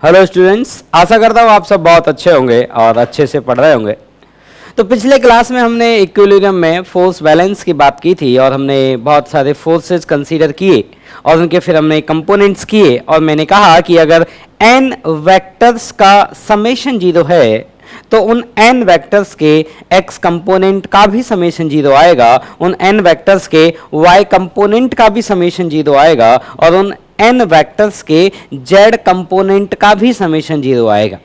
Hello students, आशा करता हूँ आप सब बहुत अच्छे होंगे और अच्छे से पढ़ रहे होंगे। तो पिछले क्लास में हमने इक्विलिब्रियम में फोर्स बैलेंस की बात की थी और हमने बहुत सारे फोर्सेस कंसीडर किए और उनके फिर हमने कंपोनेंट्स किए और मैंने कहा कि अगर n वेक्टर्स का समेशन 0 है तो उन n वेक्टर्स के x कंपोनेंट का भी समेशन 0 आएगा, उन n वेक्टर्स के y कंपोनेंट का भी समेशन 0 आएगा और उन n वेक्टर्स के z कंपोनेंट का भी समेशन 0 आएगा।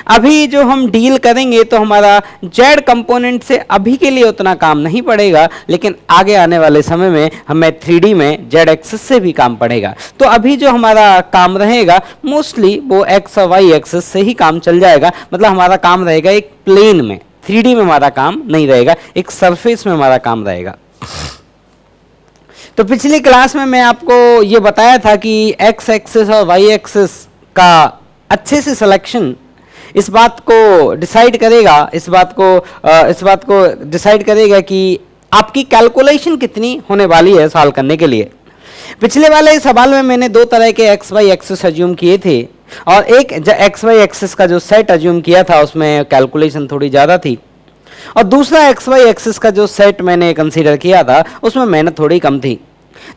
अभी जो हम डील करेंगे तो हमारा z कंपोनेंट से अभी के लिए उतना काम नहीं पड़ेगा, लेकिन आगे आने वाले समय में हमें 3D में z एक्सिस से भी काम पड़ेगा। तो अभी जो हमारा काम रहेगा मोस्टली वो x और y एक्सिस से ही काम चल जाएगा, मतलब हमारा काम रहेगा एक प्लेन में, 3D में हमारा काम नहीं रहेगा, एक सरफेस में हमारा काम रहेगा। तो पिछली क्लास में मैं आपको ये बताया था कि x एक्सिस और y एक्सिस का अच्छे से सिलेक्शन इस बात को डिसाइड करेगा कि आपकी कैलकुलेशन कितनी होने वाली है सॉल्व करने के लिए। पिछले वाले सवाल में मैंने दो तरह के एक्स वाई एक्सिस अज्यूम किए थे और एक एक्स वाई एक्सिस का जो सेट अज्यूम किया था उसमें कैलकुलेशन थोड़ी ज़्यादा थी और दूसरा एक्स वाई एक्सिस का जो सेट मैंने कंसीडर किया था उसमें मेहनत थोड़ी कम थी।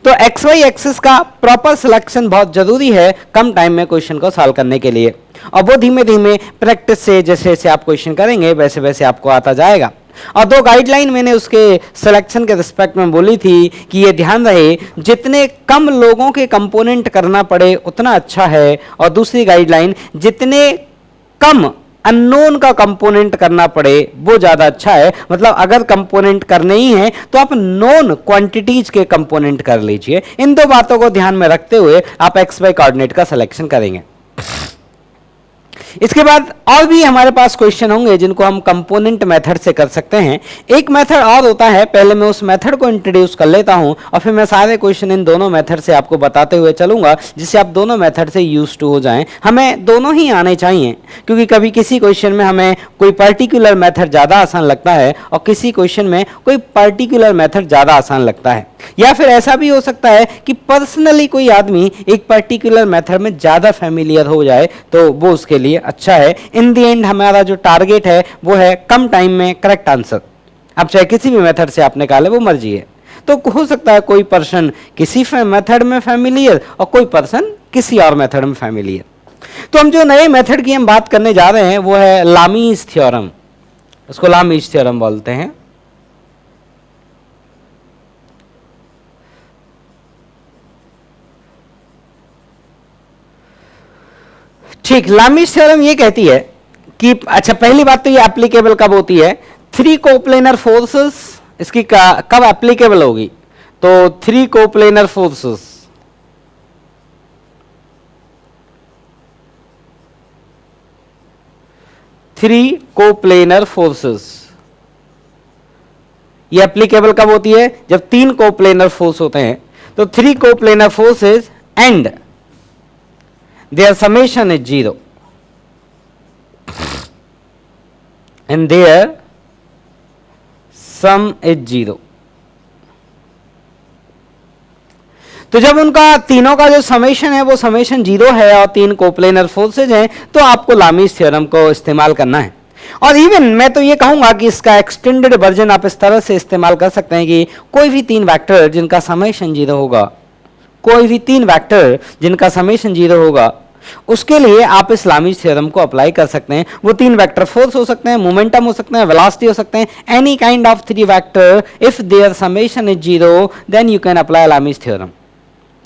तो एक्स वाई एक्सिस का प्रॉपर सिलेक्शन बहुत जरूरी है कम टाइम में क्वेश्चन को सॉल्व करने के लिए, और वो धीमे धीमे प्रैक्टिस से जैसे जैसे आप क्वेश्चन करेंगे वैसे वैसे आपको आता जाएगा। और दो गाइडलाइन मैंने उसके सिलेक्शन के रिस्पेक्ट में बोली थी कि ये ध्यान रहे जितने कम लोगों के कंपोनेंट करना पड़े उतना अच्छा है, और दूसरी गाइडलाइन जितने कम अननोन का कंपोनेंट करना पड़े वो ज़्यादा अच्छा है। मतलब अगर कंपोनेंट करने ही हैं तो आप नोन क्वांटिटीज के कंपोनेंट कर लीजिए। इन दो बातों को ध्यान में रखते हुए आप एक्स वाई कोऑर्डिनेट का सिलेक्शन करेंगे। इसके बाद और भी हमारे पास क्वेश्चन होंगे जिनको हम कंपोनेंट मेथड से कर सकते हैं। एक मेथड और होता है, पहले मैं उस मेथड को इंट्रोड्यूस कर लेता हूं और फिर मैं सारे क्वेश्चन इन दोनों मेथड से आपको बताते हुए चलूंगा जिससे आप दोनों मेथड से यूज टू हो जाएं। हमें दोनों ही आने चाहिए क्योंकि कभी किसी क्वेश्चन में हमें कोई पर्टिकुलर मेथड ज़्यादा आसान लगता है और किसी क्वेश्चन में कोई पर्टिकुलर मेथड ज़्यादा आसान लगता है, या फिर ऐसा भी हो सकता है कि पर्सनली कोई आदमी एक पर्टिकुलर मेथड में ज़्यादा फैमिलियर हो जाए तो वो उसके लिए अच्छा है। इन दी एंड हमारा जो टारगेट है वो है कम टाइम में करेक्ट आंसर। अब चाहे किसी भी मेथड से आप निकाले वो मर्जी है। तो हो सकता है कोई पर्सन किसी मेथड में फैमिलियर और कोई पर्सन किसी और मेथड में फैमिलियर। तो हम जो नए मेथड की हम बात करने जा रहे हैं वो है लामीज थ्योरम। उसको लामीज थ्योरम बोलते हैं। ठीक, लामीज थ्योरम ये कहती है कि अच्छा पहली बात तो ये एप्लीकेबल कब होती है, थ्री कोप्लेनर फोर्सेस इसकी कब एप्लीकेबल होगी, तो थ्री कोप्लेनर फोर्सेस ये एप्लीकेबल कब होती है, जब तीन कोप्लेनर फोर्स होते हैं। तो three coplanar forces and their summation is 0 and their sum is 0। तो जब उनका तीनों का जो समेशन है वो समेशन 0 है और तीन कोप्लेनर फोर्सेज हैं तो आपको लामीज थ्योरम को इस्तेमाल करना है। और इवन मैं तो ये कहूंगा कि इसका एक्सटेंडेड वर्जन आप इस तरह से इस्तेमाल कर सकते हैं कि कोई भी तीन वेक्टर जिनका समेशन 0 होगा, कोई भी तीन वेक्टर जिनका समेशन 0 होगा उसके लिए आप इस लामीज थ्योरम को अप्लाई कर सकते हैं। वो तीन वेक्टर फोर्स हो सकते हैं, मोमेंटम हो सकते हैं, वेलोसिटी हो सकते हैं, any kind of three vector if there summation is 0 then you can apply Lami's theorem.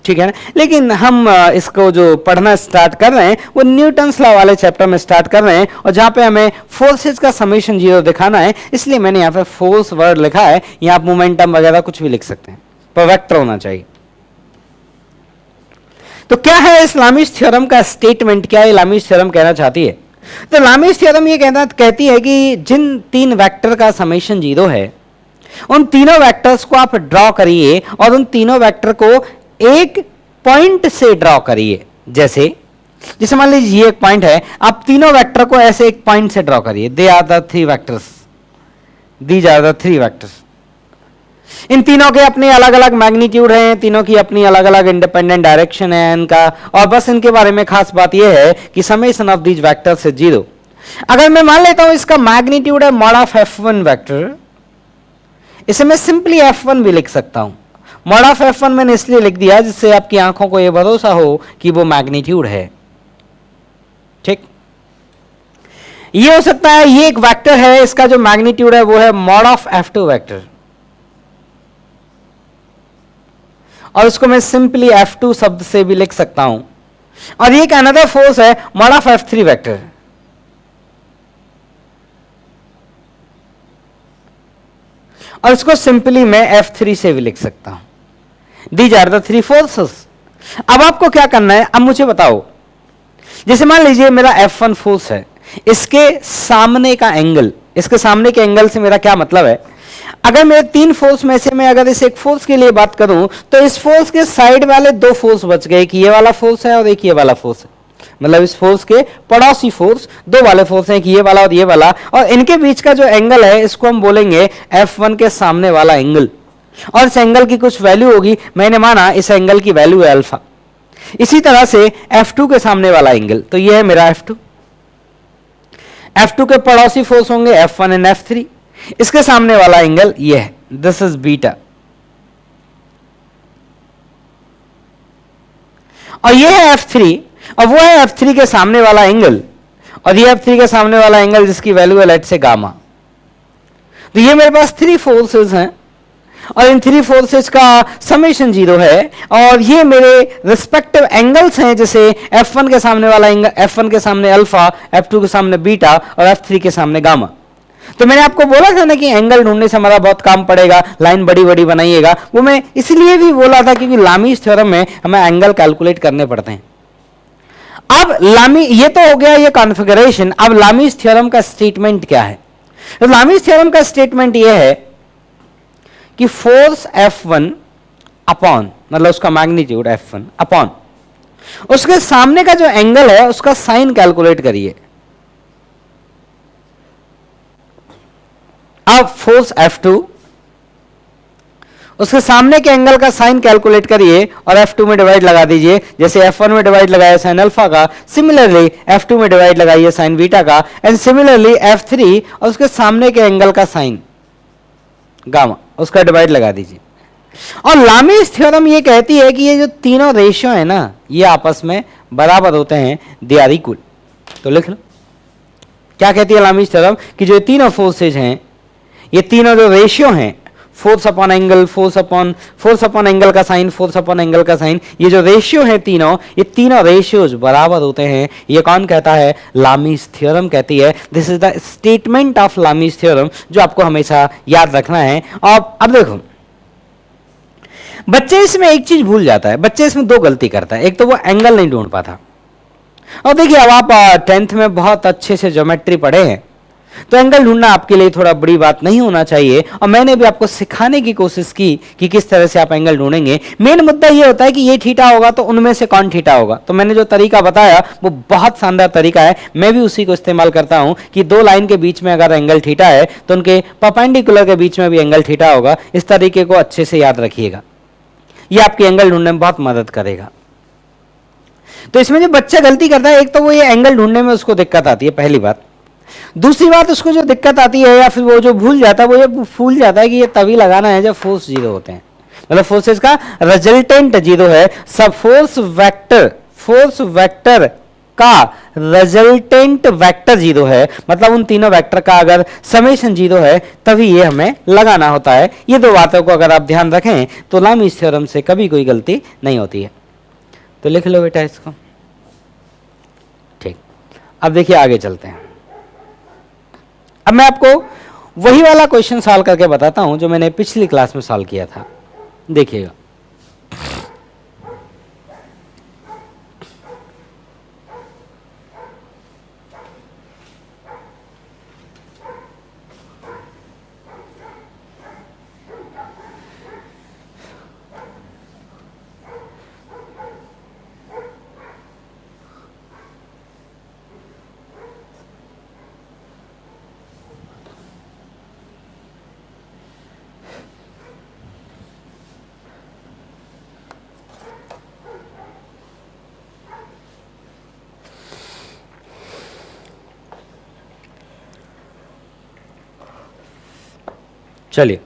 ठीक है ना। लेकिन हम इसको जो पढ़ना स्टार्ट कर रहे हैं वो न्यूटन्स लॉ वाले चैप्टर में स्टार्ट कर रहे हैं और जहां पे हमें फोर्सेज का समेशन 0 दिखाना है, इसलिए मैंने यहाँ पे फोर्स वर्ड लिखा है। यहाँ आप मोमेंटम वगैरह कुछ भी लिख सकते हैं पर वेक्टर होना चाहिए। तो क्या है इस लामीज थ्योरम का स्टेटमेंट, क्या है लामीज थ्योरम कहना चाहती है? तो लामीज थ्योरम ये कहती है कि जिन तीन वेक्टर का समेशन 0 है उन तीनों वेक्टर्स को आप ड्रॉ करिए और उन तीनों वेक्टर को एक पॉइंट से ड्रॉ करिए। जैसे मान लीजिए ये एक पॉइंट है, आप तीनों वेक्टर को ऐसे एक पॉइंट से ड्रॉ करिए। They are the three vectors, these are the three vectors. इन तीनों के अपने अलग अलग मैग्नीट्यूड हैं, तीनों की अपनी अलग अलग इंडिपेंडेंट डायरेक्शन है इनका, और बस इनके बारे में खास बात यह है कि summation of these vectors is 0। अगर मैं मान लेता हूं इसका मैग्नीट्यूड है मॉड ऑफ f1 वेक्टर, इसे मैं सिंपली f1 भी लिख सकता हूं। मॉड ऑफ f1 मैंने इसलिए लिख दिया जिससे आपकी आंखों को यह भरोसा हो कि वो मैग्नीट्यूड है। ठीक, ये हो सकता है ये एक वेक्टर है, इसका जो मैग्नीट्यूड है वो है मॉड ऑफ f2 वेक्टर, और उसको मैं सिंपली f2 शब्द से भी लिख सकता हूं। और ये एक अनदर फोर्स है मॉड ऑफ f3 वेक्टर, और इसको सिंपली मैं f3 से भी लिख सकता हूं। These are the three forces. अब आपको क्या करना है, अब मुझे बताओ, जैसे मान लीजिए मेरा f1 फोर्स है, इसके सामने का एंगल, इसके सामने के एंगल से मेरा क्या मतलब है, अगर मेरे तीन फोर्स में से मैं अगर इस एक फोर्स के लिए बात करूं तो इस फोर्स के साइड वाले दो फोर्स बच गए, एक ये वाला फोर्स है और एक ये वाला फोर्स है। मतलब इस फोर्स के पड़ोसी फोर्स दो वाले फोर्स हैं, कि ये वाला और ये वाला, और इनके बीच का जो एंगल है इसको हम बोलेंगे f1 के सामने वाला एंगल, और इस एंगल की कुछ वैल्यू होगी, मैंने माना इस एंगल की वैल्यू है अल्फा। इसी तरह से f2 के सामने वाला एंगल, तो ये है मेरा f2। f2 के पड़ोसी फोर्स होंगे f1 एंड f3, इसके सामने वाला एंगल ये है, दिस इज बीटा, और ये है f3, और वो है f3 के सामने वाला एंगल, और ये f3 के सामने वाला एंगल जिसकी वैल्यू है लेट से गामा। तो ये मेरे पास थ्री फोर्सेस हैं, और इन थ्री फोर्सेस का समेशन 0 है, और ये मेरे रिस्पेक्टिव एंगल्स हैं, जैसे f1 के सामने वाला एंगल, f1 के सामने अल्फा, f2 के सामने बीटा, और f3 के सामने गामा। तो मैंने आपको बोला था ना कि एंगल ढूंढने से हमारा बहुत काम पड़ेगा, लाइन बड़ी बड़ी बनाइएगा, वो मैं इसलिए भी बोला था क्योंकि लामीज थ्योरम में हमें एंगल कैलकुलेट करने पड़ते हैं। अब लामी, ये तो हो गया ये कॉन्फ़िगरेशन। अब लामीज थ्योरम का स्टेटमेंट क्या है? तो लामीज थ्योरम का स्टेटमेंट ये है कि फोर्स F1 अपॉन, मतलब उसका मैग्नीट्यूड F1 अपॉन उसके सामने का जो एंगल है उसका साइन कैलकुलेट करिए। अब फोर्स F2, उसके सामने के एंगल का साइन कैलकुलेट करिए और F2 में डिवाइड लगा दीजिए, जैसे F1 में डिवाइड लगाया साइन अल्फा का, सिमिलरली F2 में डिवाइड लगाइए साइन बीटा का, एंड सिमिलरली F3 और उसके सामने के एंगल का साइन गामा, उसका डिवाइड लगा दीजिए। और लामीज थ्योरम ये कहती है कि ये जो तीनों रेशियो है ना, ये आपस में बराबर होते हैं, दे आर इक्वल। तो लिख लो क्या कहती है लामीज थ्योरम, कि जो तीनों फोर्सेज हैं, ये तीनों जो रेशियो हैं, force upon angle, force upon angle का साइन, फोर्स अपॉन एंगल का साइन, ये जो रेशियो है तीनों, ये तीनों रेशियोज बराबर होते हैं। ये कौन कहता है? लामीज थ्योरम कहती है। This is the statement of Lami's theorem, जो आपको हमेशा याद रखना है। और अब देखो, बच्चे इसमें एक चीज भूल जाता है, बच्चे इसमें दो गलती करता है। एक तो वो एंगल नहीं ढूंढ पाता, और देखिए अब आप 10th में बहुत अच्छे से ज्योमेट्री पढ़े हैं, तो एंगल ढूंढना आपके लिए थोड़ा बड़ी बात नहीं होना चाहिए। और मैंने भी आपको सिखाने की कोशिश की कि किस तरह से आप एंगल ढूंढेंगे। मेन मुद्दा ये होता है कि ये थीटा होगा तो उनमें से कौन थीटा होगा। तो मैंने जो तरीका बताया वो बहुत शानदार तरीका है, मैं भी उसी को इस्तेमाल करता हूं कि दो लाइन के बीच में अगर एंगल थीटा है तो उनके परपेंडिकुलर के बीच में भी एंगल थीटा होगा। इस तरीके को अच्छे से याद रखिएगा, ये आपकी एंगल ढूंढने में बहुत मदद करेगा। तो इसमें जो बच्चा गलती करता है, एक तो वो ये एंगल ढूंढने में उसको दिक्कत आती है, पहली बात। दूसरी बात, उसको जो दिक्कत आती है या फिर वो जो भूल जाता है, वो ये भूल जाता है कि ये तभी लगाना है जब फोर्स 0 होते हैं, मतलब फोर्सेस का रिजल्टेंट 0 है। सब फोर्स वेक्टर का रिजल्टेंट वेक्टर 0 है, मतलब उन तीनों वेक्टर का अगर समेशन 0 है तभी ये हमें लगाना होता है। ये दो बातों को अगर आप ध्यान रखें तो लामीज थ्योरम से कभी कोई गलती नहीं होती है। तो लिख लो बेटा इसको, ठीक। अब देखिए आगे चलते हैं। अब मैं आपको वही वाला क्वेश्चन सॉल्व करके बताता हूं जो मैंने पिछली क्लास में सॉल्व किया था, देखिएगा। चलिए,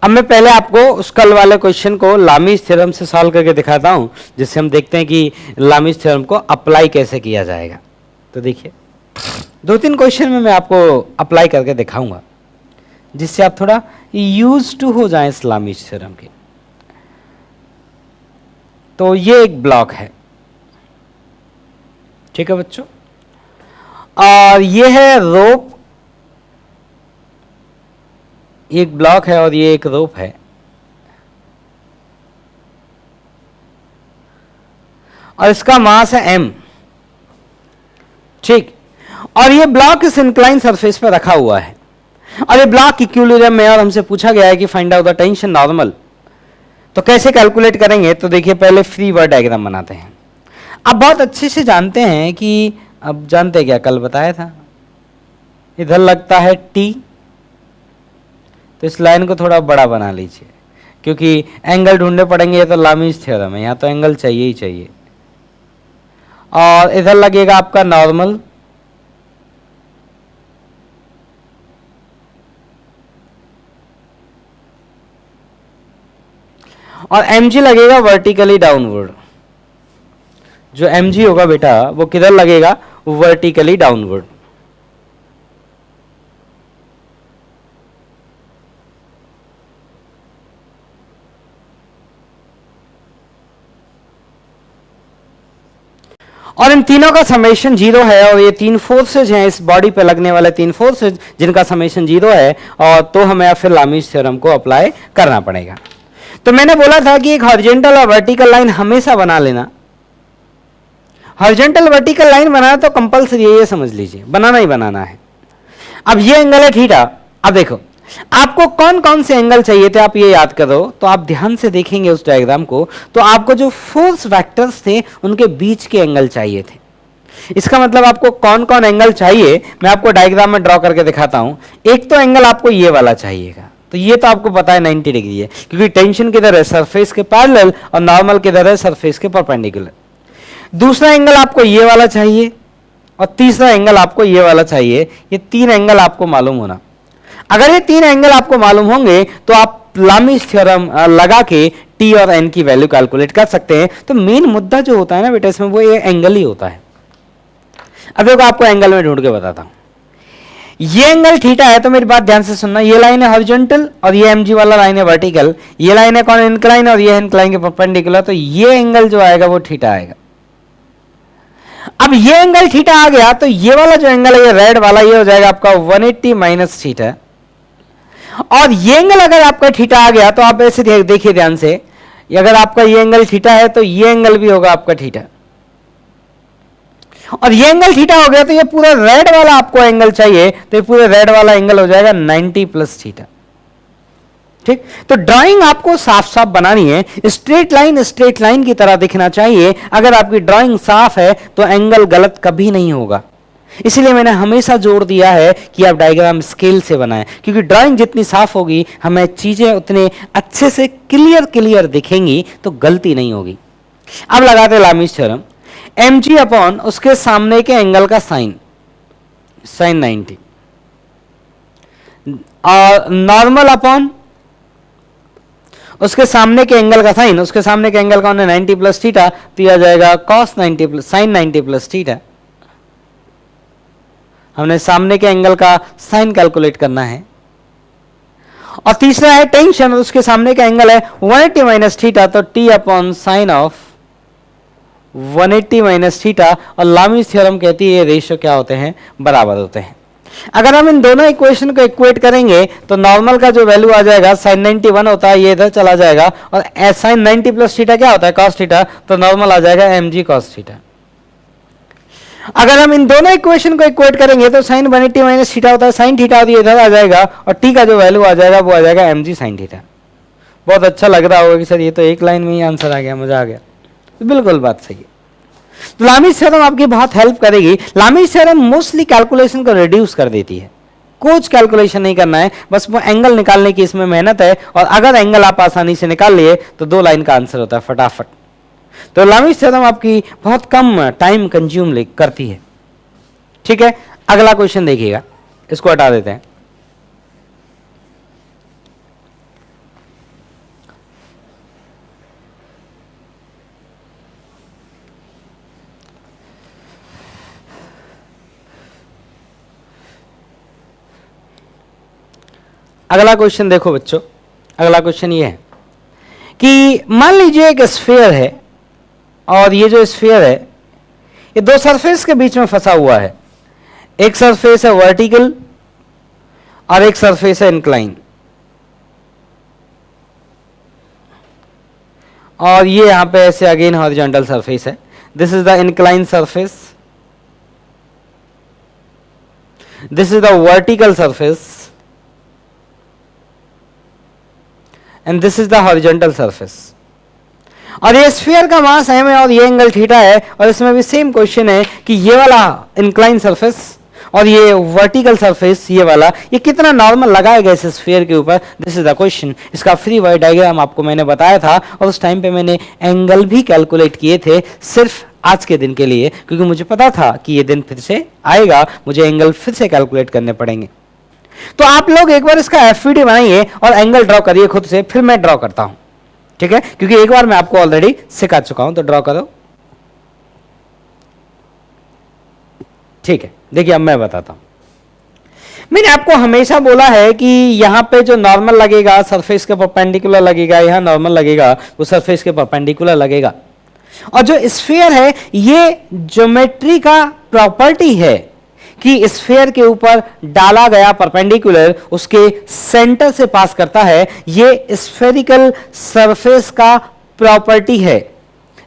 अब मैं पहले आपको उस कल वाले क्वेश्चन को लामीज थ्योरम से सॉल्व करके दिखाता हूं, जिससे हम देखते हैं कि लामीज थ्योरम को अप्लाई कैसे किया जाएगा। तो देखिए, 2-3 क्वेश्चन में मैं आपको अप्लाई करके दिखाऊंगा, जिससे आप थोड़ा यूज टू हो जाएं इस लामीज थ्योरम के। तो ये एक ब्लॉक है, ठीक है बच्चों, और ये है रोप, एक ब्लॉक है और ये एक रोप है, और इसका मास है m, ठीक। और ये ब्लॉक इस इंक्लाइन सरफेस पर रखा हुआ है, और ये ब्लॉक इक्विलिब्रियम में, और हमसे पूछा गया है कि find out the tension normal. तो कैसे कैलकुलेट करेंगे? तो देखिए, पहले फ्री वर्ड डायग्राम बनाते हैं। आप बहुत अच्छे से जानते हैं कि, अब जानते क्या, कल बताया था, इधर लगता है T, तो इस लाइन को थोड़ा बड़ा बना लीजिए, क्योंकि एंगल ढूंढने पड़ेंगे, ये तो लामीज थ्योरम है, यहाँ तो एंगल चाहिए ही चाहिए। और इधर लगेगा आपका नॉर्मल, और mg लगेगा वर्टिकली डाउनवर्ड। जो mg होगा बेटा, वो किधर लगेगा? Vertically downward. और इन तीनों का समेशन 0 है, और ये 3 फोर्सेज हैं इस बॉडी पे लगने वाले 3 फोर्सेज, जिनका समेशन 0 है, और तो हमें फिर लामीज थ्योरम को अप्लाई करना पड़ेगा। तो मैंने बोला था कि एक हॉरिजॉन्टल और वर्टिकल लाइन हमेशा बना लेना। हॉरिजॉन्टल वर्टिकल लाइन बनाना तो कंपल्सरी है, ये समझ लीजिए, बनाना ही बनाना है। अब ये एंगल है थीटा। अब देखो, आपको कौन कौन से एंगल चाहिए थे, आप ये याद करो। तो आप ध्यान से देखेंगे उस डायग्राम को, तो आपको जो फोर्स वेक्टर्स थे उनके बीच के एंगल चाहिए थे। इसका मतलब आपको कौन कौन एंगल चाहिए, मैं आपको डायग्राम में ड्रॉ करके दिखाता हूं। एक तो एंगल आपको ये वाला चाहिएगा, तो ये तो आपको पता है 90 डिग्री है, क्योंकि टेंशन किधर है? सरफेस के पैरेलल, और नॉर्मल किधर है? सरफेस के परपेंडिकुलर। दूसरा एंगल आपको ये वाला चाहिए, और तीसरा एंगल आपको ये वाला चाहिए। ये 3 एंगल आपको मालूम होना। अगर ये 3 एंगल आपको मालूम होंगे, तो आप लामीज थ्योरम लगा के टी और एन की वैल्यू कैलकुलेट कर सकते हैं। तो मेन मुद्दा जो होता है ना बेटा इसमें, वो ये एंगल ही होता है। अब देखो, आपको एंगल में ढूंढ के बताता हूं। ये एंगल थीटा है, तो मेरी बात ध्यान से सुनना। ये लाइन है हॉरिजॉन्टल, और ये mg वाला लाइन है वर्टिकल। ये लाइन है कौन? इंक्लाइन, और ये है इंक्लाइन के परपेंडिकुलर। तो ये एंगल जो आएगा वो थीटा आएगा। अब ये एंगल थीटा आ गया, तो ये वाला जो एंगल है, ये रेड वाला, ये हो जाएगा आपका 180 माइनस थीटा। और ये एंगल अगर आपका थीटा आ गया, तो आप ऐसे देखिए ध्यान से, अगर आपका ये एंगल थीटा है, तो ये एंगल भी होगा आपका थीटा। और ये एंगल थीटा हो गया, तो ये पूरा रेड वाला आपको एंगल चाहिए, तो ये पूरा रेड वाला एंगल हो जाएगा 90 प्लस थीटा। ठीक, तो ड्राइंग आपको साफ साफ बनानी है। स्ट्रेट लाइन की तरह दिखना चाहिए। अगर आपकी ड्राइंग साफ है, तो एंगल गलत कभी नहीं होगा। इसलिए मैंने हमेशा जोर दिया है कि आप डायग्राम स्केल से बनाएं, क्योंकि ड्राइंग जितनी साफ होगी, हमें चीजें उतने अच्छे से क्लियर दिखेंगी, तो गलती नहीं होगी। अब लगाते हैं लामीज थ्योरम। mg अपॉन उसके सामने के एंगल का साइन 90, और नॉर्मल अपॉन उसके सामने के एंगल का साइन, उसके सामने के एंगल का 90 प्लस थीटा, तो यह आ जाएगा cos 90 plus sign 90 plus theta. हमने सामने के एंगल का साइन कैलकुलेट करना है। और तीसरा है टेंशन, उसके सामने का एंगल है 180 माइनस थीटा, तो t upon sine of 180 minus theta. और लामीज थ्योरम कहती है ये रेशियो क्या होते हैं? बराबर होते हैं। अगर हम इन दोनों इक्वेशन को इक्वेट करेंगे, तो नॉर्मल का जो वैल्यू आ जाएगा साइन 91 होता है, ये इधर चला जाएगा, और साइन 90 प्लस थीटा क्या होता है? कॉस थीटा, तो नॉर्मल आ जाएगा mg कॉस थीटा। अगर हम इन दोनों इक्वेशन को इक्वेट करेंगे, तो साइन 180 माइनस थीटा होता है साइन थीटा, और ये इधर आ जाएगा, और t का जो वैल्यू आ जाएगा वो आ जाएगा mg साइन थीटा। बहुत अच्छा लग रहा होगा कि सर ये तो एक लाइन में ही आंसर आ गया, मजा आ गया। तो बिल्कुल बात सही है। तो लामीज थ्योरम आपकी बहुत हेल्प करेगी। लामीज थ्योरम मोस्टली कैलकुलेशन को रिड्यूस कर देती है। कुछ कैलकुलेशन नहीं करना है, बस वो एंगल निकालने की इसमें मेहनत है, और अगर एंगल आप आसानी से निकाल लिए, तो 2 लाइन का आंसर होता है फटाफट। तो लामीज थ्योरम आपकी बहुत कम टाइम कंज्यूम करती है। ठीक है, अगला क्वेश्चन देखिएगा, इसको हटा देते हैं। अगला क्वेश्चन देखो बच्चों, अगला क्वेश्चन ये है कि मान लीजिए एक स्फीयर है और ये जो स्फीयर है ये दो सरफेस के बीच में फंसा हुआ है। एक सरफेस है वर्टिकल और एक सरफेस है इंक्लाइन, और ये यहां पे ऐसे अगेन हॉरिजॉन्टल सरफेस है। This is the incline surface, this is the vertical surface and this is the horizontal surface. और ये स्फीयर का मास m है और ये एंगल थीटा है, और इसमें भी सेम क्वेश्चन है कि ये वाला इंक्लाइन सरफेस और ये वर्टिकल सरफेस ये वाला ये कितना नॉर्मल लगाएगा इस स्फीयर के ऊपर। This is the question. इसका फ्री बॉडी डायग्राम आपको मैंने बताया था और उस टाइम पे मैंने एंगल भी कैलकुलेट किए थे सिर्फ आज के दिन के लिए, क्योंकि मुझे पता था कि ये दिन फिर से आएगा, मुझे एंगल फिर से कैलकुलेट करने पड़ेंगे। तो आप लोग एक बार इसका एफवीडी बनाइए और एंगल ड्रॉ करिए खुद से, फिर मैं ड्रॉ करता हूं, ठीक है? क्योंकि एक बार मैं आपको ऑलरेडी सिखा चुका हूं। तो ड्रॉ करो, ठीक है? देखिए अब मैं बताता हूं। मैंने आपको हमेशा बोला है कि यहां पे जो नॉर्मल लगेगा सरफेस के परपेंडिकुलर लगेगा, यहां नॉर्मल लगेगा वो सरफेस के परपेंडिकुलर लगेगा। और जो स्फीयर है ये ज्योमेट्री का प्रॉपर्टी है कि स्फीयर के ऊपर डाला गया परपेंडिकुलर उसके सेंटर से पास करता है। ये स्फेरिकल सरफेस का प्रॉपर्टी है,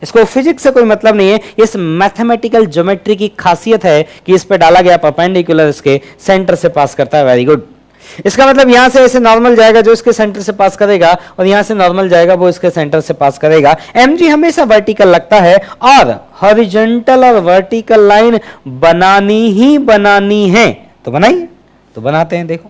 इसको फिजिक्स से कोई मतलब नहीं है, इस मैथमेटिकल ज्योमेट्री की खासियत है कि इस पे डाला गया परपेंडिकुलर इसके सेंटर से पास करता है। Very good. इसका मतलब यहां से ऐसे नॉर्मल जाएगा जो इसके सेंटर से पास करेगा, और यहां से नॉर्मल जाएगा वो इसके सेंटर से पास करेगा। mg हमेशा वर्टिकल लगता है और हॉरिजॉन्टल और वर्टिकल लाइन बनानी ही बनानी है। तो बनाइए, तो बनाते हैं। देखो,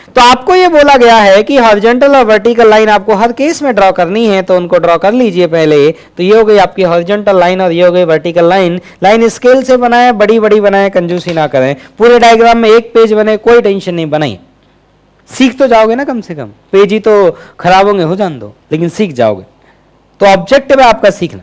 तो आपको ये बोला गया है कि हॉरिजॉन्टल और वर्टिकल लाइन आपको हर केस में ड्रॉ करनी है, तो उनको ड्रॉ कर लीजिए पहले। तो ये हो गई आपकी हॉरिजॉन्टल लाइन और ये हो गई वर्टिकल लाइन। लाइन स्केल से बनाए, बड़ी बड़ी बनाए, कंजूसी ना करें। पूरे डायग्राम में एक पेज बने, कोई टेंशन नहीं, बनाइए। सीख तो जाओगे ना, कम से कम पेज ही तो खराब होंगे, हो जान दो, लेकिन सीख जाओगे। तो ऑब्जेक्टिव है आपका सीखना।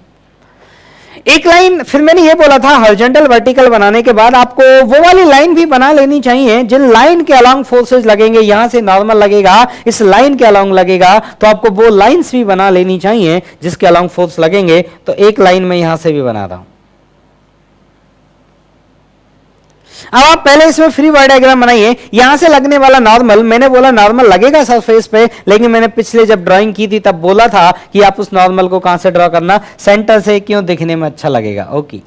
एक लाइन फिर मैंने ये बोला था हॉरिजॉन्टल वर्टिकल बनाने के बाद आपको वो वाली लाइन भी बना लेनी चाहिए जिन लाइन के अलोंग फोर्सेस लगेंगे। यहां से नॉर्मल लगेगा, इस लाइन के अलोंग लगेगा, तो आपको वो लाइंस भी बना लेनी चाहिए जिसके अलोंग फोर्स लगेंगे। तो एक लाइन में यहां से भी बना रहा हूं। अब आप पहले इसमें फ्री बॉडी डायग्राम बनाइए। यहां से लगने वाला नॉर्मल, मैंने बोला नॉर्मल लगेगा सरफेस पे, लेकिन मैंने पिछले जब ड्राइंग की थी तब बोला था कि आप उस नॉर्मल को कहां से ड्रॉ करना, सेंटर से, क्यों दिखने में अच्छा लगेगा। Okay,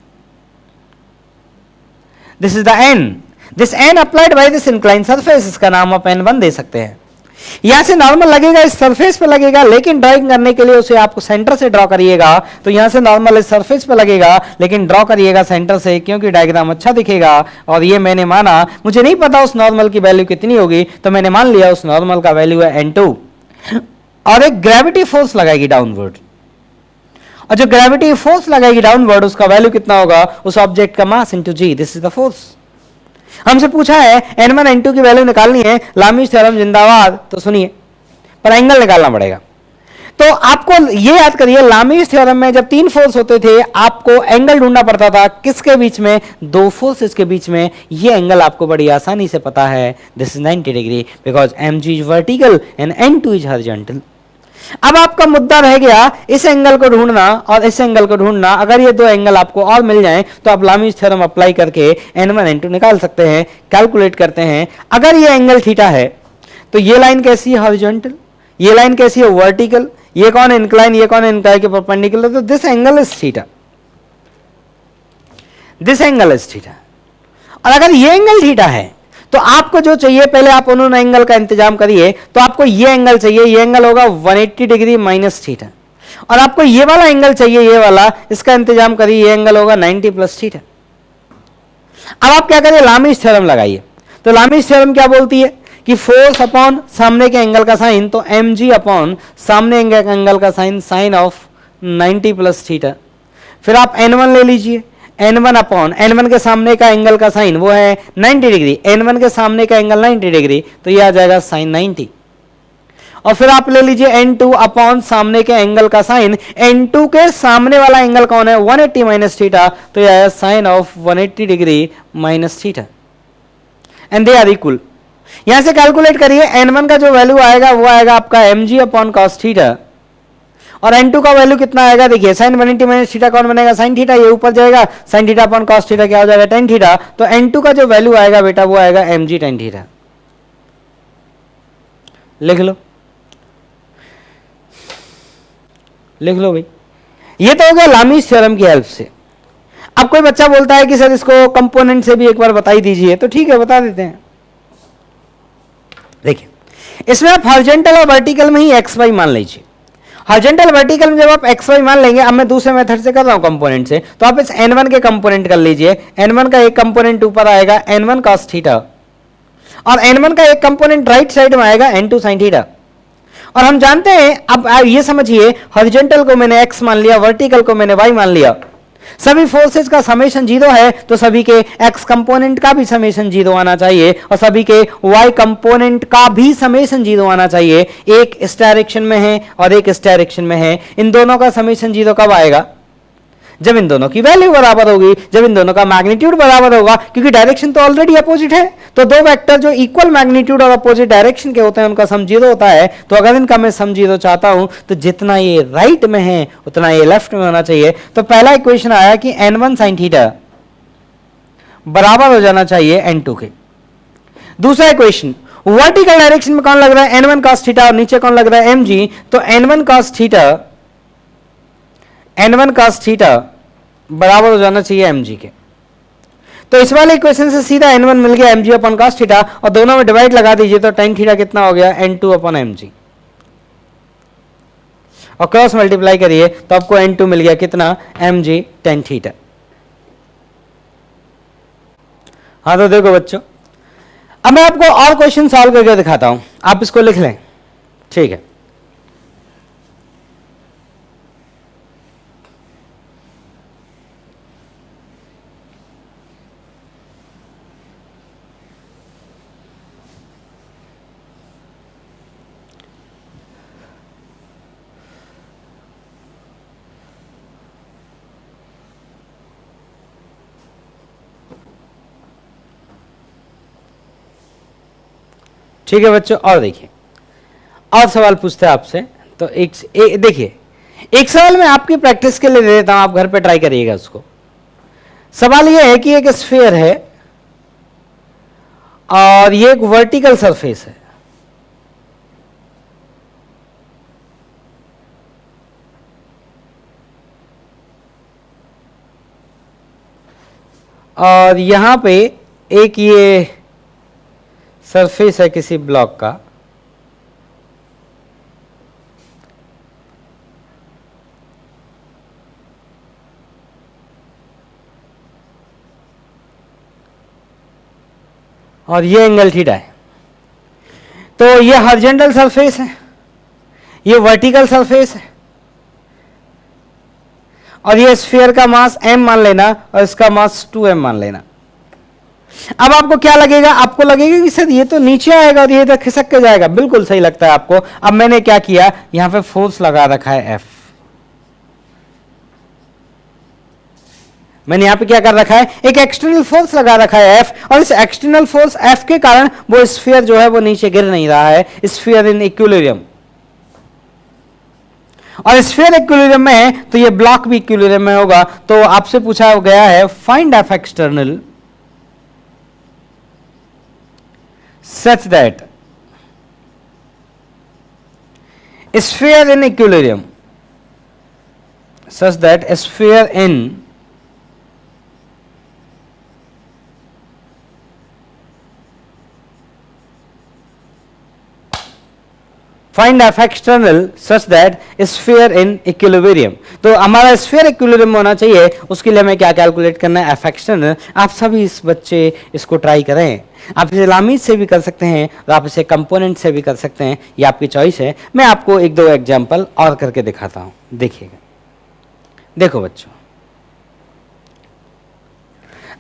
this is the N, this N applied by this incline surface, इसका नाम आप N1 दे सकते हैं। यहां से नॉर्मल लगेगा, इस सरफेस पे लगेगा, लेकिन ड्राइंग करने के लिए उसे आपको सेंटर से ड्रॉ करिएगा। तो यहां से नॉर्मल इस सरफेस पे लगेगा, लेकिन ड्रॉ करिएगा सेंटर से, क्योंकि डायग्राम अच्छा दिखेगा। और ये मैंने माना, मुझे नहीं पता उस नॉर्मल की वैल्यू कितनी होगी, तो मैंने मान लिया उस नॉर्मल का वैल्यू है N2, और एक ग्रेविटी फोर्स लगाएगी डाउनवर्ड। और जो ग्रेविटी फोर्स लगाएगी डाउनवर्ड उसका वैल्यू कितना होगा, उस ऑब्जेक्ट का mass into G. This is the force. हमसे पूछा है N1 N2 की वैल्यू निकालनी है, लामीज थ्योरम जिंदाबाद। तो सुनिए, पर एंगल निकालना पड़ेगा। तो आपको ये याद करिए, लामीज थ्योरम में जब तीन फोर्स होते थे आपको एंगल ढूंढना पड़ता था, किसके बीच में, दो फोर्सेस के बीच में। ये एंगल आपको बड़ी आसानी से पता है, this is 90 degree, because mg is vertical and N2 is horizontal. अब आपका मुद्दा रह गया इस एंगल को ढूंढना और इस एंगल को ढूंढना। अगर ये दो एंगल आपको और मिल जाएं तो आप लामीज थ्योरम अप्लाई करके N1 N2 निकाल सकते हैं, कैलकुलेट करते हैं। अगर ये एंगल थीटा है तो ये लाइन कैसी है, हॉरिजॉन्टल, ये लाइन कैसी है, वर्टिकल, ये कौन इंक्लाइन, ये कौन इंक्लाइन के परपेंडिकुलर। तो this angle is theta, this angle is theta. और अगर ये एंगल थीटा है तो आपको जो चाहिए, पहले आप उन्होंने एंगल का इंतजाम करिए। तो आपको ये एंगल चाहिए, ये एंगल होगा 180 डिग्री माइनस थीटा। और आपको ये वाला एंगल चाहिए, ये वाला, इसका इंतजाम करिए, ये एंगल होगा 90 प्लस थीटा। अब आप क्या करिए, लामीज थ्योरम लगाइए। तो लामीज थ्योरम क्या बोलती है कि फोर्स अपॉन सामने के एंगल का साइन, तो mg अपॉन सामने एंगल का sine, sine of 90 plus theta. फिर आप N1 ले लीजिए, N1 अपॉन N1 के सामने का एंगल का साइन वो है 90 डिग्री, N1 के सामने का एंगल 90 डिग्री, तो ये आ जाएगा साइन 90। और फिर आप ले लीजिए N2 अपॉन सामने के एंगल का साइन, N2 के सामने वाला एंगल कौन है, 180 माइनस थीटा, तो ये आया sine of 180 degree minus theta. And they are equal. यहां से कैलकुलेट करिए, n1 का जो वैल्यू आएगा वो आएगा आपका mg अपॉन cos थीटा, और n2 का वैल्यू कितना आएगा, देखिए sin 180 माइनस थीटा कौन बनेगा, sin थीटा, ये ऊपर जाएगा, sin theta upon cos theta क्या हो जाएगा, tan थीटा। तो n2 का जो वैल्यू आएगा बेटा वो आएगा mg tan थीटा। लिख लो, लिख लो भाई। ये तो हो गया लामीज थ्योरम की हेल्प से। अब कोई बच्चा बोलता है कि सर इसको कंपोनेंट से भी एक बार बता ही दीजिए, तो ठीक है बता देते हैं। देखिए इसमें आप हॉरिजॉन्टल और वर्टिकल में ही एक्स वाई मान लीजिए। हॉरिजॉन्टल वर्टिकल में जब आप एक्स वाई मान लेंगे, अब मैं दूसरे मेथड से कर रहा हूं कंपोनेंट से, तो आप इस n1 के कंपोनेंट कर लीजिए। n1 का एक कंपोनेंट ऊपर आएगा n1 cos थीटा, और n1 का एक कंपोनेंट राइट साइड में आएगा n2 sin थीटा। और हम जानते हैं, अब ये समझिए, हॉरिजॉन्टल को मैंने x मान लिया, वर्टिकल को मैंने y मान लिया, सभी फोर्सेज का समेशन 0 है, तो सभी के x कंपोनेंट का भी समेशन 0 आना चाहिए, और सभी के y कंपोनेंट का भी समेशन 0 आना चाहिए। एक इस डायरेक्शन में है और एक इस डायरेक्शन में है, इन दोनों का समेशन 0 कब आएगा, जब इन दोनों की वैल्यू बराबर होगी, जब इन दोनों का मैग्नीट्यूड बराबर होगा, क्योंकि डायरेक्शन तो ऑलरेडी अपोजिट है। तो दो वेक्टर जो इक्वल मैग्नीट्यूड और अपोजिट डायरेक्शन के होते हैं उनका सम 0 होता है। तो अगर इनका मैं सम 0 चाहता हूं तो जितना ये राइट में है उतना ये लेफ्ट में होना चाहिए। तो पहला इक्वेशन आया कि n1 sin थीटा बराबर हो जाना चाहिए n2 के। दूसरा इक्वेशन, वर्टिकल डायरेक्शन में कौन लग रहा है, n1 cos थीटा, और नीचे कौन लग रहा है mg, तो n1 cos थीटा बराबर हो जाना चाहिए mg के। तो इस वाले इक्वेशन से सीधा n1 मिल गया mg अपॉन cos थीटा, और दोनों में डिवाइड लगा दीजिए तो tan थीटा कितना हो गया, n2 अपॉन mg, और क्रॉस मल्टीप्लाई करिए तो आपको n2 मिल गया कितना, mg tan थीटा। हाँ तो देखो बच्चों, अब मैं आपको और क्वेश्चन सॉल्व करके दिखाता हूं, आप इसको लिख लें, ठीक है। ठीक है बच्चों, और देखिए, और सवाल पूछते हैं आपसे। तो देखिए, एक सवाल मैं आपकी प्रैक्टिस के लिए दे देता हूं, आप घर पे ट्राई करिएगा उसको। सवाल यह है कि एक स्फीयर है और ये एक वर्टिकल सरफेस है, और यहां पे एक ये सरफेस है किसी ब्लॉक का, और ये एंगल थीटा है। तो ये हॉरिजॉन्टल सरफेस है, ये वर्टिकल सरफेस है, और ये स्फीयर का मास m मान लेना और इसका मास 2m मान लेना। अब आपको क्या लगेगा, आपको लगेगा कि सर ये तो नीचे आएगा और ये इधर खिसक के जाएगा, बिल्कुल सही लगता है आपको। अब मैंने क्या किया, यहां पे फोर्स लगा रखा है F, मैंने यहां पे क्या कर रखा है, एक एक्सटर्नल फोर्स लगा रखा है F, और इस एक्सटर्नल फोर्स F के कारण वो स्फीयर जो है वो नीचे गिर नहीं रहा है, स्फीयर इन इक्विलिब्रियम। और स्फीयर इक्विलिब्रियम में है तो ये ब्लॉक भी इक्विलिब्रियम में होगा। तो आपसे पूछा गया है find F external such that sphere in equilibrium, such that sphere in find F external such that sphere in equilibrium. तो हमारा स्फीयर इक्विलिब्रियम में होना चाहिए, उसके लिए हमें क्या कैलकुलेट करना है, एफ एक्सटर्नल। आप सभी इस बच्चे इसको ट्राई करें, आप इसे लामीज से भी कर सकते हैं और आप इसे कंपोनेंट से भी कर सकते हैं, ये आपकी चॉइस है। मैं आपको एक दो एग्जाम्पल और करके दिखाता हूं, देखिएगा। देखो बच्चों,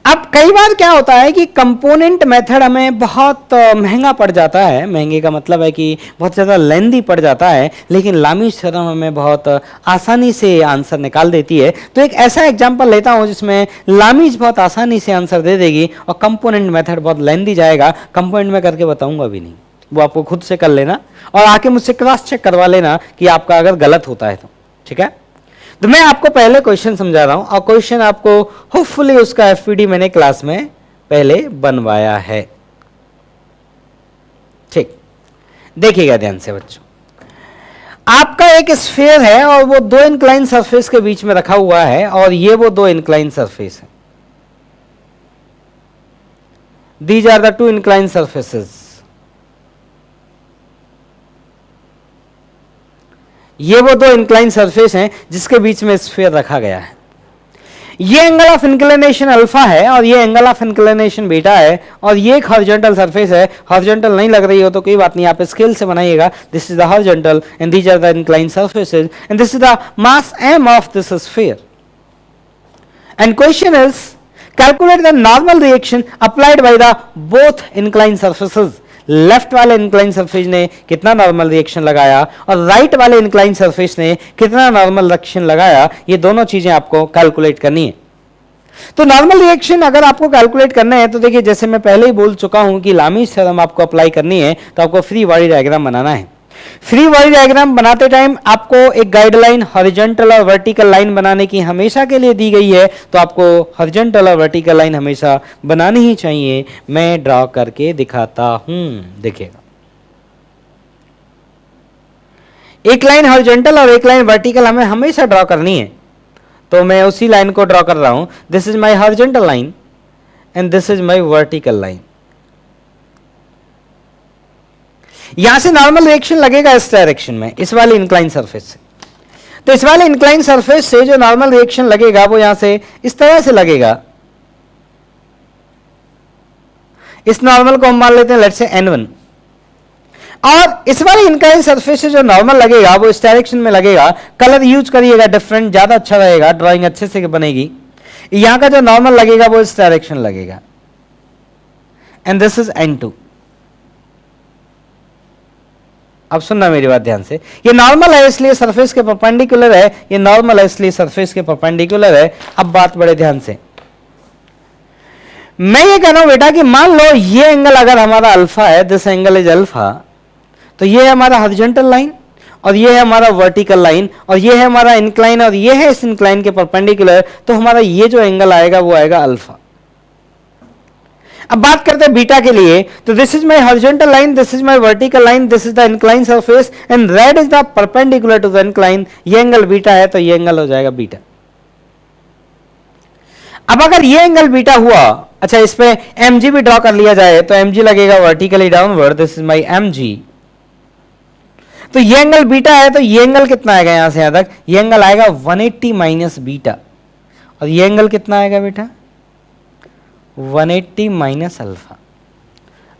अब कई बार क्या होता है कि कंपोनेंट मेथड हमें बहुत महंगा पड़ जाता है, महंगे का मतलब है कि बहुत ज़्यादा लेंदी पड़ जाता है, लेकिन लामीज थ्योरम हमें बहुत आसानी से आंसर निकाल देती है। तो एक ऐसा एग्जांपल लेता हूं जिसमें लामीज बहुत आसानी से आंसर दे देगी और कंपोनेंट मेथड बहुत लेंदी जाएगा। कंपोनेंट में करके बताऊंगा भी नहीं, वो आपको खुद से कर लेना और आके मुझसे क्रॉस चेक करवा लेना कि आपका अगर गलत होता है तो, ठीक है। तो मैं आपको पहले क्वेश्चन समझा रहा हूं और क्वेश्चन आपको होपफुली उसका एफपीडी मैंने क्लास में पहले बनवाया है, ठीक। देखिएगा ध्यान से बच्चों, आपका एक स्फीयर है और वो दो इंक्लाइन सरफेस के बीच में रखा हुआ है और ये वो दो इंक्लाइन सरफेस है। These are the two incline surfaces. ये वो दो इंक्लाइन सरफेस हैं जिसके बीच में स्फीयर रखा गया है। ये एंगल ऑफ इंक्लिनेशन अल्फा है और ये एंगल ऑफ इंक्लिनेशन बीटा है और ये एक हॉरिजॉन्टल सरफेस है। हॉरिजॉन्टल नहीं लग रही हो तो कोई बात नहीं, आप स्केल से बनाइएगा। This is the horizontal and these are the incline surfaces and this is the mass m of this sphere. And question is calculate the normal reaction applied by the both incline surfaces. Left वाले incline surface ने कितना normal reaction लगाया और right वाले incline surface ने कितना normal reaction लगाया, ये दोनों चीजें आपको कैलकुलेट करनी है। तो नॉर्मल रिएक्शन अगर आपको कैलकुलेट करना है तो देखिए, जैसे मैं पहले ही बोल चुका हूं कि लामीज थ्योरम आपको अप्लाई करनी है तो आपको फ्री बॉडी डायग्राम बनाना है। फ्री बॉडी डायग्राम बनाते टाइम आपको एक गाइडलाइन हॉरिजॉन्टल और वर्टिकल लाइन बनाने की हमेशा के लिए दी गई है, तो आपको हॉरिजॉन्टल और वर्टिकल लाइन हमेशा बनानी ही चाहिए। मैं ड्रॉ करके दिखाता हूं, देखिएगा। एक लाइन हॉरिजॉन्टल और एक लाइन वर्टिकल हमें हमेशा ड्रॉ करनी है, तो मैं उसी लाइन को ड्रॉ कर रहा हूं। This is my horizontal line and this is my vertical line. यहां से नॉर्मल रिएक्शन लगेगा इस डायरेक्शन में, इस वाले इंक्लाइन सरफेस से। तो इस वाले इंक्लाइन सरफेस से जो नॉर्मल रिएक्शन लगेगा वो यहां से इस तरह से लगेगा। इस नॉर्मल को हम मान लेते हैं लेट्स से n1, और इस वाले इंक्लाइन सरफेस से जो नॉर्मल लगेगा वो इस डायरेक्शन में लगेगा। कलर यूज करिएगा डिफरेंट, ज्यादा अच्छा रहेगा, ड्राइंग अच्छे से बनेगी। यहां का जो नॉर्मल लगेगा वो इस डायरेक्शन लगेगा एंड दिस इज n2। अब सुनना मेरी बात ध्यान से, ये नॉर्मल है इसलिए सरफेस के परपेंडिकुलर है, ये नॉर्मल है इसलिए सरफेस के परपेंडिकुलर है। अब बात बड़े ध्यान से, मैं ये कह रहा हूं बेटा कि मान लो ये एंगल अगर हमारा अल्फा है, दिस एंगल इज अल्फा, तो ये है हमारा हॉरिजॉन्टल लाइन और ये है हमारा वर्टिकल लाइन और ये है हमारा इंक्लाइन और ये है इस इंक्लाइन के परपेंडिकुलर, तो हमारा ये जो एंगल आएगा वो आएगा अल्फा। अब बात करते हैं बीटा के लिए, तो this is my horizontal line, this is my vertical line, this is the incline surface and red is the perpendicular to the incline. ये एंगल बीटा है तो ये एंगल हो जाएगा बीटा। अब अगर ये एंगल बीटा हुआ, अच्छा इस पे mg भी ड्रॉ कर लिया जाए तो mg लगेगा vertically downward, this is my mg। तो ये एंगल बीटा है तो ये एंगल कितना आएगा यहां से यहां तक, ये एंगल आएगा 180 माइनस बीटा, और ये एंगल कितना आएगा बेटा 180 माइनस अल्फा।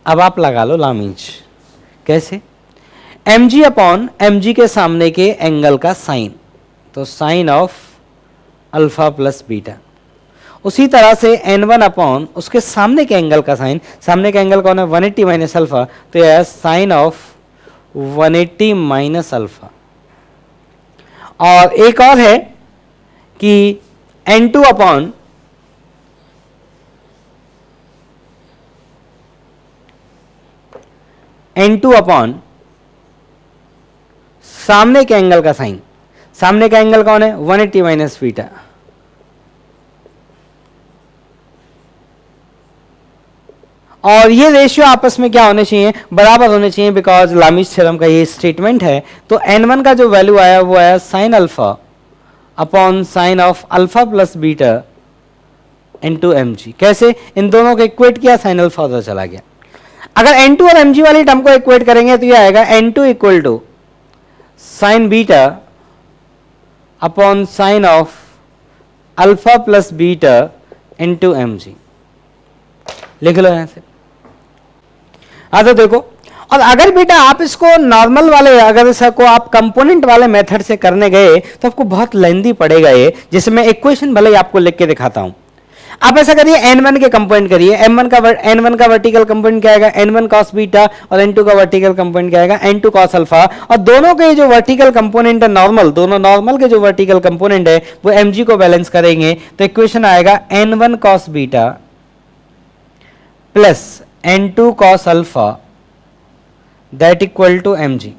अब आप लगा लो लामीज, कैसे, mg अपॉन mg के सामने के एंगल का साइन, तो sine of alpha plus beta. उसी तरह से n1 अपॉन उसके सामने के एंगल का साइन, सामने का एंगल कौन है 180 माइनस अल्फा, तो यह साइन ऑफ 180 माइनस अल्फा। और एक और है कि n2 अपॉन n2 अपॉन सामने के एंगल का साइन, सामने का एंगल कौन है 180 माइनस बीटा। और ये रेशियो आपस में क्या होने चाहिए, बराबर होने चाहिए, बिकॉज लामीज थ्योरम का ये स्टेटमेंट है। तो n1 का जो वैल्यू आया वो आया sine alpha upon sine of alpha plus beta into mg। कैसे, इन दोनों को इक्वेट किया, साइन अल्फा उधर चला गया। अगर n2 और mg वाली टर्म को इक्वेट करेंगे तो ये आएगा n2 equal to sine beta upon sine of alpha plus beta into mg। लिख लो यहां से। तो देखो, और अगर बेटा आप इसको नॉर्मल वाले, अगर इसको आप कंपोनेंट वाले मेथड से करने गए तो आपको बहुत लेंदी पड़ेगा ये, जिसमें इक्वेशन भले ही आपको लिख के दिखाता हूं। आप ऐसा करिए n1 के कंपोनेंट करिए, n1 का वर्टिकल कंपोनेंट क्या आएगा n1 cos बीटा और n2 का वर्टिकल कंपोनेंट क्या आएगा n2 cos अल्फा, और दोनों के जो वर्टिकल कंपोनेंट है नॉर्मल, दोनों नॉर्मल के जो वर्टिकल कंपोनेंट है वो mg को बैलेंस करेंगे तो इक्वेशन आएगा n1 cos beta plus n2 cos alpha that equal to mg,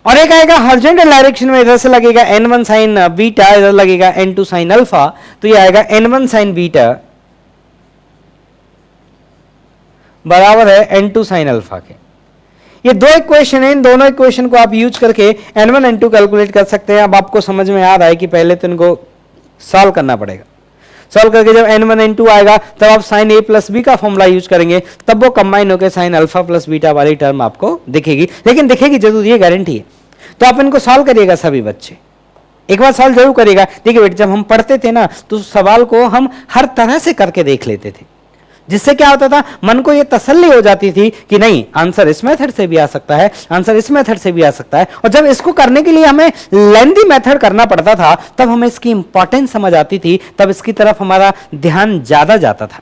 और एक आएगा हॉरिजॉन्टल डायरेक्शन में, इधर से लगेगा n1 साइन बीटा, इधर लगेगा n2 साइन अल्फा, तो ये आएगा n1 साइन बीटा बराबर है n2 साइन अल्फा के। ये दो इक्वेशन है, इन दोनों इक्वेशन को आप यूज करके n1 n2 कैलकुलेट कर सकते हैं। अब आपको समझ में आ रहा है कि पहले तो इनको सॉल्व करना पड़ेगा, सॉल्व करके जब n1 n2 आएगा तब आप साइन a प्लस बी का फॉर्मूला यूज करेंगे, तब वो कंबाइन होकर साइन अल्फा प्लस बीटा वाली टर्म आपको दिखेगी, लेकिन दिखेगी जरूर, ये गारंटी है। तो आप इनको सॉल्व करिएगा सभी बच्चे, एक बार सॉल्व जरूर करिएगा। देखिए बेटे, जब हम पढ़ते थे ना तो सवाल को हम हर तरह से करके देख लेते थे, जिससे क्या होता था, मन को ये तसल्ली हो जाती थी कि नहीं, आंसर इस मेथड से भी आ सकता है, आंसर इस मेथड से भी आ सकता है। और जब इसको करने के लिए हमें लेंथी मेथड करना पड़ता था तब हमें इसकी इंपॉर्टेंस समझ आती थी, तब इसकी तरफ हमारा ध्यान ज्यादा जाता था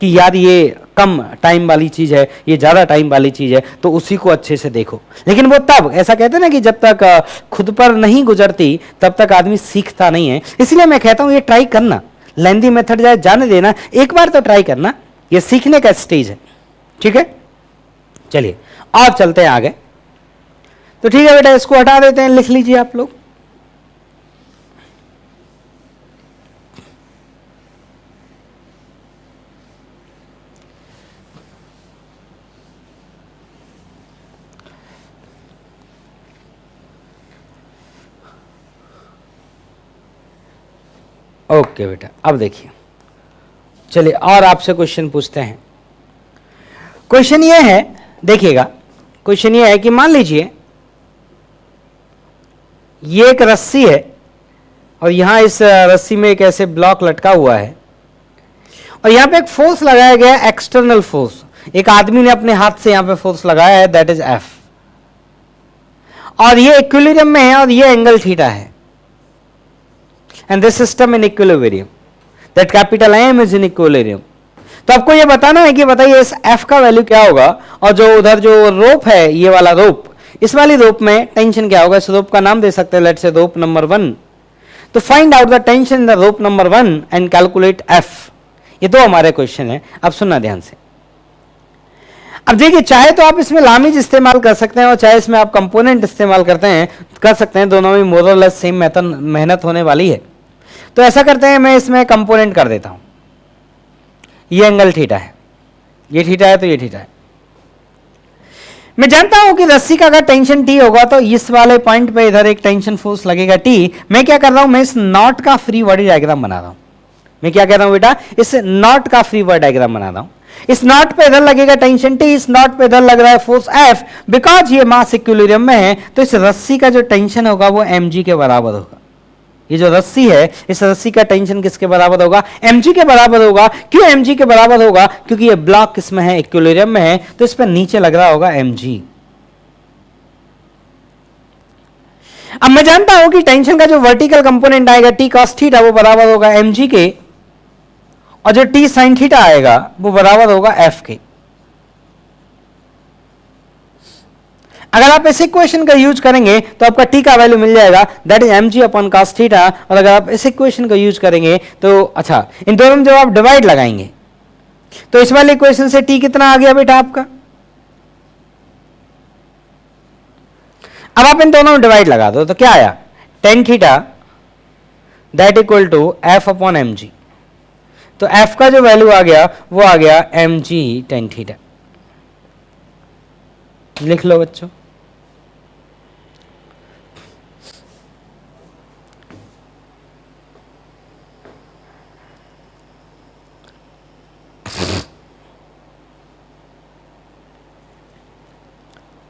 कि यार ये कम टाइम वाली चीज है, ये ज्यादा टाइम वाली चीज है, तो उसी को अच्छे से देखो। लेकिन वो तब, ऐसा कहते हैं ना कि जब तक खुद पर नहीं गुजरती तब तक आदमी सीखता नहीं है। इसलिए मैं कहता हूं ये ट्राई करना, लेंथी मेथड जाए जाने देना, एक बार तो ट्राई करना, ये सीखने का स्टेज है। ठीक है, चलिए और चलते हैं आगे। तो ठीक है बेटा, इसको हटा देते हैं, लिख लीजिए आप लोग। ओके बेटा, अब देखिए, चलिए और आपसे क्वेश्चन पूछते हैं। क्वेश्चन ये है, देखिएगा, क्वेश्चन ये है कि मान लीजिए ये एक रस्सी है और यहां इस रस्सी में एक ऐसे ब्लॉक लटका हुआ है और यहां पे एक फोर्स लगाया गया है, एक्सटर्नल फोर्स, एक आदमी ने अपने हाथ से यहां पे फोर्स लगाया है, दैट इज एफ, और ये इक्विलिब्रियम में है और ये एंगल थीटा है, and this system in equilibrium, that capital M is in equilibrium. तो आपको ये बताना है कि बताइए इस एफ का वैल्यू क्या होगा, और जो उधर जो रोप है, ये वाला रोप, इस वाली रोप में टेंशन क्या होगा। इस रोप का नाम दे सकते हैं, लेट्स से रोप नंबर 1। तो find out the tension in the rope number 1 and calculate F. ये दो हमारे क्वेश्चन है, अब सुनना ध्यान से। अब देखिए, चाहे तो आप इसमें लामिज इस्तेमाल कर सकते हैं और चाहे इसमें आप कंपोनेंट इस्तेमाल कर सकते हैं, दोनों में मोर और लेस सेम मेहनत होने वाली है। तो ऐसा करते हैं, मैं इसमें कंपोनेंट कर देता हूं। ये एंगल थीटा है, ये थीटा है, तो ये थीटा है। मैं जानता हूं कि रस्सी का अगर टेंशन टी होगा तो इस वाले पॉइंट पे इधर एक टेंशन फोर्स लगेगा टी। मैं क्या कर रहा हूं, मैं इस नॉट का फ्री बॉडी डायग्राम बना रहा हूं। मैं क्या कह रहा हूं बेटा, इस नॉट का फ्री बॉडी डायग्राम बना रहा हूं। इस नॉट पे इधर लगेगा टेंशन टी, इस नॉट पे इधर लग रहा है फोर्स एफ। बिकॉज ये मास इक्विलिब्रियम में है तो इस रस्सी का जो टेंशन होगा वो mg के बराबर होगा। ये जो रस्सी है, इस रस्सी का टेंशन किसके बराबर होगा, mg के बराबर होगा। क्यों mg के बराबर होगा, क्योंकि ये ब्लॉक किसमें है, इक्विलिब्रियम में है, तो इस पर नीचे लग रहा होगा mg। अब मैं जानता हूं कि टेंशन का जो वर्टिकल कंपोनेंट आएगा t cos थीटा वो बराबर होगा mg के, और जो t sin थीटा आएगा वो बराबर होगा f के। अगर आप इस इक्वेशन का यूज करेंगे तो आपका t का वैल्यू मिल जाएगा, that is mg upon cos theta. और अगर आप इस इक्वेशन का यूज करेंगे तो अच्छा, इन दोनों में जब आप डिवाइड लगाएंगे तो इस वाले इक्वेशन से t कितना आ गया बेटा आपका। अब आप इन दोनों में डिवाइड लगा दो तो क्या आया, tan theta that equal to f upon mg। तो f का जो वैल्यू आ गया वो आ गया mg tan थीटा। लिख लो बच्चों।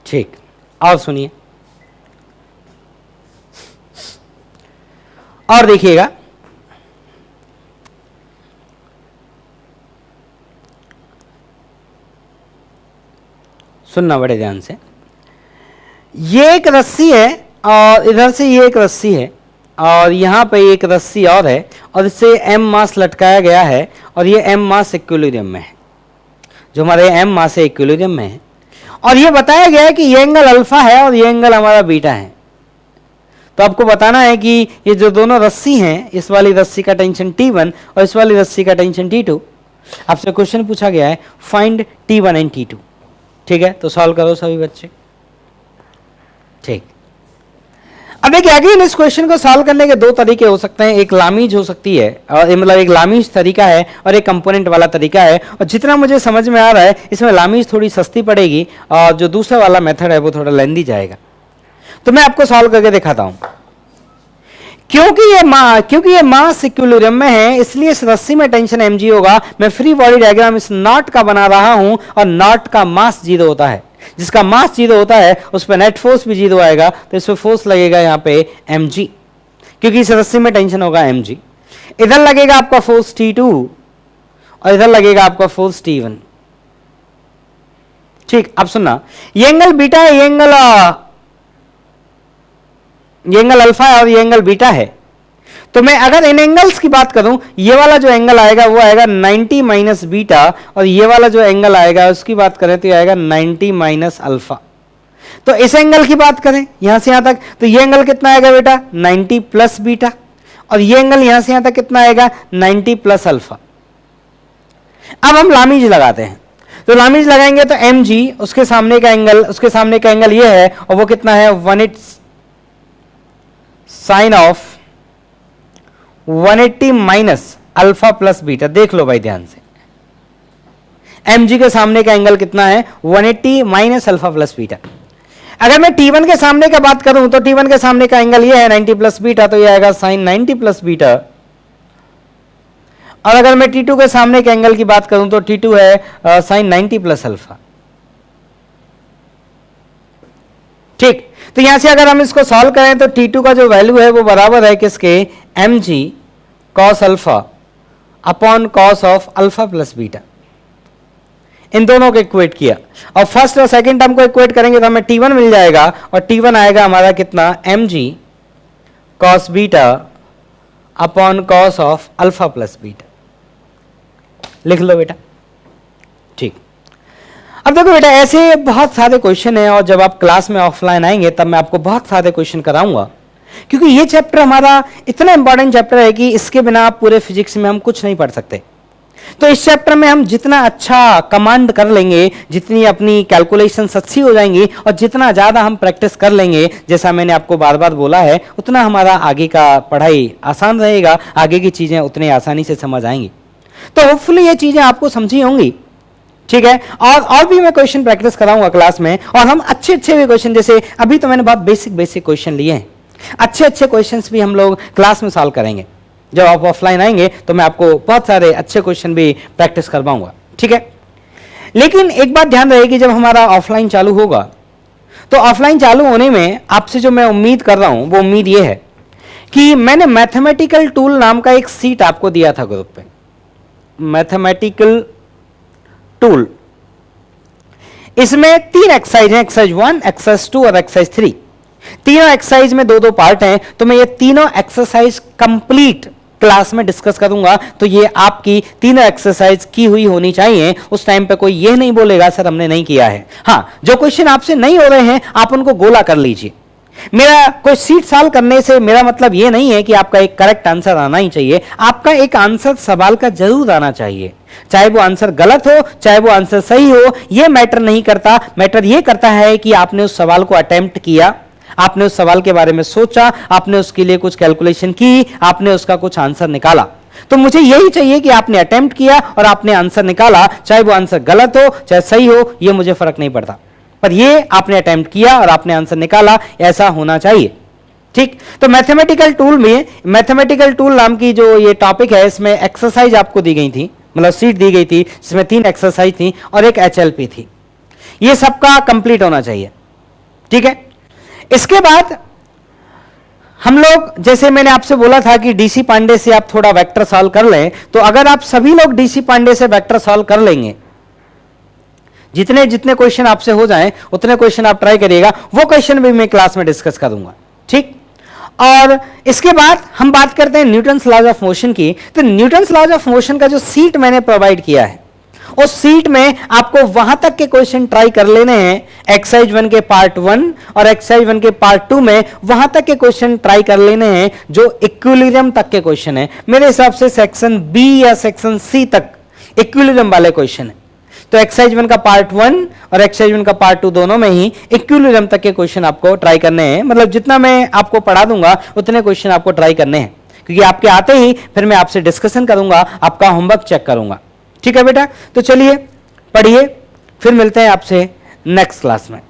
ठीक, और सुनिए और देखिएगा, सुनना बड़े ध्यान से। ये एक रस्सी है और इधर से ये एक रस्सी है और यहाँ पे एक रस्सी और है और इससे m मास लटकाया गया है और ये m मास इक्विलिब्रियम में है, जो हमारे m मास है इक्विलिब्रियम में है, और ये बताया गया है कि ये एंगल अल्फा है और ये एंगल हमारा बीटा है। तो आपको बताना है कि ये जो दोनों रस्सी हैं, इस वाली रस्सी का टेंशन T1 और इस वाली रस्सी का टेंशन T2, आपसे क्वेश्चन पूछा गया है फाइंड T1 एंड T2। ठीक है, तो सॉल्व करो सभी बच्चे। ठीक, अब देखिए अगेन इस क्वेश्चन को सॉल्व करने के दो तरीके हो सकते हैं, एक लामीज हो सकती है और मतलब एक लामीज तरीका है और एक कंपोनेंट वाला तरीका है, और जितना मुझे समझ में आ रहा है इसमें लामीज थोड़ी सस्ती पड़ेगी और जो दूसरा वाला मेथड है वो थोड़ा लेंदी जाएगा। तो मैं आपको सॉल्व करके दिखाता हूं। क्योंकि ये मास इक्विलिब्रियम में है इसलिए इस रस्सी में टेंशन mg होगा। मैं फ्री बॉडी डायग्राम इस नॉट का बना रहा हूं और नॉट का मास 0 होता है, जिसका मास 0 होता है उस पर नेट फोर्स भी 0 आएगा, तो इस पर फोर्स लगेगा यहाँ पे mg, क्योंकि इस रस्सी में टेंशन होगा mg। इधर लगेगा आपका फोर्स T2 और इधर लगेगा आपका फोर्स T1। ठीक, अब सुनना, ये एंगल बीटा है, ये एंगल अल्फा है और ये एंगल बीटा है। तो मैं अगर इन एंगल्स की बात करूं, ये वाला जो एंगल आएगा वो आएगा 90 माइनस बीटा, और ये वाला जो एंगल आएगा उसकी बात करें तो ये आएगा 90 माइनस अल्फा। तो इस एंगल की बात करें यहां से यहां तक, तो ये एंगल कितना आएगा बेटा 90 प्लस बीटा, और ये एंगल यहां से यहां तक कितना आएगा 90 प्लस अल्फा। अब हम लामीज लगाते हैं, तो लामीज लगाएंगे तो mg उसके सामने का एंगल ये है और वो कितना है 180 sine of 180 minus alpha plus beta. देख लो भाई ध्यान से, mg के सामने का एंगल कितना है 180 माइनस अल्फा प्लस बीटा। अगर मैं T1 के सामने का बात करूं तो T1 के सामने का एंगल ये है 90 प्लस बीटा, तो ये आएगा साइन 90 प्लस बीटा। और अगर मैं T2 के सामने के एंगल की बात करूं तो T2 है साइन 90 प्लस अल्फा। ठीक, तो यहां से अगर हम इसको सॉल्व करें तो T2 का जो वैल्यू है वो बराबर है किसके mg cos alpha upon cos of alpha plus beta. इन दोनों को इक्वेट किया और फर्स्ट और सेकंड टर्म को इक्वेट करेंगे तो हमें T1 मिल जाएगा, और T1 आएगा हमारा कितना mg cos beta upon cos of alpha plus beta. लिख लो बेटा। ठीक, अब देखो बेटा ऐसे बहुत सारे क्वेश्चन हैं, और जब आप क्लास में ऑफलाइन आएंगे तब मैं आपको बहुत सारे क्वेश्चन कराऊंगा, क्योंकि ये चैप्टर हमारा इतना इंपॉर्टेंट चैप्टर है कि इसके बिना आप पूरे फिजिक्स में हम कुछ नहीं पढ़ सकते। तो इस चैप्टर में हम जितना अच्छा कमांड कर लेंगे, जितनी अपनी कैलकुलेशंस अच्छी हो जाएंगी और जितना ज़्यादा हम प्रैक्टिस कर लेंगे, जैसा मैंने आपको बार बार बोला है, उतना हमारा आगे का पढ़ाई आसान रहेगा, आगे की चीज़ें उतनी आसानी से समझ आएंगी। तो होपफुली ये चीज़ें आपको समझी होंगी। ठीक है, और भी मैं क्वेश्चन प्रैक्टिस कराऊंगा क्लास में, और हम अच्छे भी क्वेश्चन, जैसे अभी तो मैंने बहुत बेसिक क्वेश्चन लिए हैं, अच्छे क्वेश्चंस भी हम लोग क्लास में सॉल्व करेंगे। जब आप ऑफलाइन आएंगे तो मैं आपको बहुत सारे अच्छे क्वेश्चन भी प्रैक्टिस करवाऊंगा। ठीक है, लेकिन एक बात ध्यान रहे कि जब हमारा ऑफलाइन चालू होगा तो ऑफलाइन चालू होने में आपसे जो मैं उम्मीद कर रहा हूं वो उम्मीद ये है कि मैंने मैथमेटिकल टूल नाम का एक सीट आपको दिया था ग्रुप पे, मैथमेटिकल टूल। इसमें 3 एक्सरसाइज हैं, एक्सरसाइज 1, एक्सरसाइज 2 और एक्सरसाइज 3। तीनों एक्सरसाइज में 2-2 पार्ट हैं, तो मैं ये तीनों एक्सरसाइज कंप्लीट क्लास में डिस्कस करूंगा। तो ये आपकी तीनों एक्सरसाइज की हुई होनी चाहिए, उस टाइम पे कोई ये नहीं बोलेगा सर हमने नहीं किया है। हाँ, जो क्वेश्चन आपसे नहीं हो रहे हैं आप उनको गोला कर लीजिए। मेरा कोई सीट सॉल्व करने से मेरा मतलब ये नहीं है कि आपका एक करेक्ट आंसर आना ही चाहिए, आपका एक आंसर सवाल का जरूर आना चाहिए, चाहे वो आंसर गलत हो चाहे वो आंसर सही हो, ये मैटर नहीं करता। मैटर ये करता है कि आपने उस सवाल को अटेम्प्ट किया, आपने उस सवाल के बारे में सोचा, आपने उसके लिए कुछ कैलकुलेशन की, आपने उसका कुछ आंसर निकाला। तो मुझे यही चाहिए कि आपने अटेम्प्ट किया और आपने आंसर निकाला, चाहे वो आंसर गलत हो चाहे सही हो, ये मुझे फर्क नहीं पड़ता, पर ये आपने अटेम्प्ट किया और आपने आंसर निकाला, ऐसा होना चाहिए। ठीक, तो मैथमेटिकल टूल में, मैथमेटिकल टूल नाम की जो ये टॉपिक है, इसमें एक्सरसाइज आपको दी गई थी, मतलब सीट दी गई थी, जिसमें 3 एक्सरसाइज थी और एक HLP थी। ये सबका कंप्लीट होना चाहिए। ठीक है, इसके बाद हम लोग, जैसे मैंने आपसे बोला था कि डीसी पांडे से आप थोड़ा वेक्टर सॉल्व कर लें, तो अगर आप सभी लोग डीसी पांडे से वेक्टर सॉल्व कर लेंगे, जितने जितने क्वेश्चन आपसे हो जाएं उतने क्वेश्चन आप ट्राई करिएगा, वो क्वेश्चन भी मैं क्लास में डिस्कस करूंगा। ठीक, और इसके बाद हम बात करते हैं न्यूटन्स लॉज ऑफ मोशन की। तो न्यूटन्स लॉज ऑफ मोशन का जो सीट मैंने प्रोवाइड किया है, उस सीट में आपको वहां तक के क्वेश्चन ट्राई कर लेने हैं। एक्सरसाइज 1 के पार्ट 1 और एक्सरसाइज 1 के पार्ट 2 में वहां तक के क्वेश्चन ट्राई कर लेने हैं जो इक्विलिब्रियम तक के क्वेश्चन है। मेरे हिसाब से सेक्शन बी या सेक्शन सी तक इक्विलिब्रियम वाले क्वेश्चन है। तो एक्सरसाइज 1 का पार्ट 1 और एक्सरसाइज 1 का पार्ट 2 दोनों में ही इक्विलिब्रियम तक के क्वेश्चन आपको ट्राई करने हैं। मतलब जितना मैं आपको पढ़ा दूंगा उतने क्वेश्चन आपको ट्राई करने हैं, क्योंकि आपके आते ही फिर मैं आपसे डिस्कशन करूंगा, आपका होमवर्क चेक करूंगा। ठीक है बेटा, तो चलिए पढ़िए, फिर मिलते हैं आपसे नेक्स्ट क्लास में।